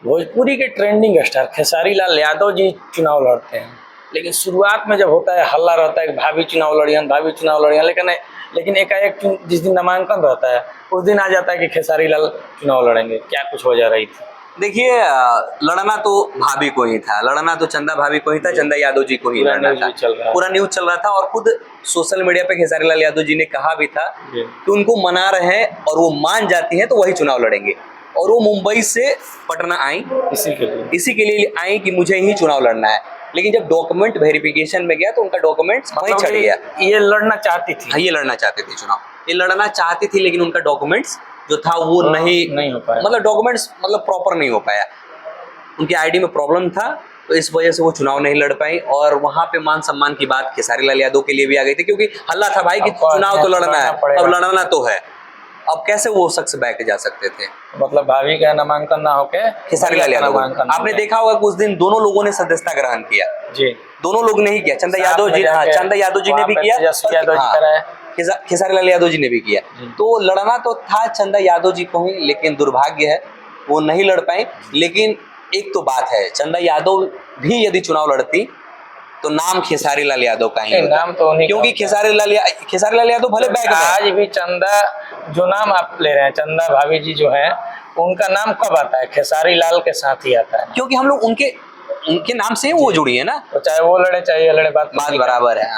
भोजपुरी के trending star Khesari Lal Yadav ji चुनाव लड़ते हैं, लेकिन शुरुआत में जब होता है हल्ला रहता है कि भाभी चुनाव लड़ियन, भाभी चुनाव लड़ियन, लेकिन एकाएक जिस दिन नामांकन रहता है उस दिन आ जाता है कि खेसारी लाल चुनाव लड़ेंगे। क्या कुछ हो जा रही थी? देखिए, लड़ना तो भाभी को ही था, लड़ना तो चंदा भाभी को ही था, चंदा यादव जी को ही पूरा लड़ना न्यूज़ था। भी चल रहा है। पूरा न्यूज चल रहा था और खुद सोशल मीडिया पे खेसारी लाल यादव जी ने कहा भी था जी। कि उनको मना रहे हैं और वो मान जाती हैं तो वही चुनाव लड़ेंगे। और वो मुंबई से पटना आई इसी के लिए आई कि मुझे ही चुनाव लड़ना है। लेकिन जब डॉक्यूमेंट वेरिफिकेशन में गया तो उनका डॉक्यूमेंट्स वहीं मतलब छट गया। ये लड़ना चाहती थी। हाँ, ये लड़ना चाहते थे चुनाव, ये लड़ना चाहती थी, लेकिन उनका डॉक्यूमेंट्स जो था वो नहीं हो पाया। मतलब डॉक्यूमेंट्स मतलब प्रॉपर नहीं हो पाया, उनकी आईडी में प्रॉब्लम था, तो इस वजह से वो चुनाव नहीं लड़ पाई। और वहां पे मान सम्मान की बात खेसारी लाल यादव के लिए भी आ गई थी, क्योंकि हल्ला था भाई कि चुनाव तो लड़ना है, अब लड़ना तो है। अब कैसे वो शख्स बैठ जा सकते थे? मतलब भाभी का नामांकन ना होके खेसारी लाल यादव, आपने देखा होगा कुछ दिन दोनों लोगों ने सदस्यता ग्रहण किया जी, दोनों लोग ने ही किया, चंदा यादव जी, हाँ, चंदा यादव जी ने भी किया, खेसारी लाल यादव जी ने भी किया। तो लड़ना तो था चंदा यादव जी को ही, लेकिन दुर्भाग्य है वो नहीं लड़ पाए। लेकिन एक तो बात है, चंदा यादव भी यदि चुनाव लड़ती तो नाम खेसारी लाल यादव का ही होता, नाम तो नहीं, क्योंकि खेसारी लाल यादव भले बैक में। आज भी चंदा जो नाम आप ले रहे हैं, चंदा भाभी जी जो है, उनका नाम कब आता है? खेसारी लाल के साथ ही आता है, क्योंकि हम लोग उनके नाम से वो जुड़ी है ना, तो चाहे वो लड़े चाहे ये लड़े, बात बराबर है।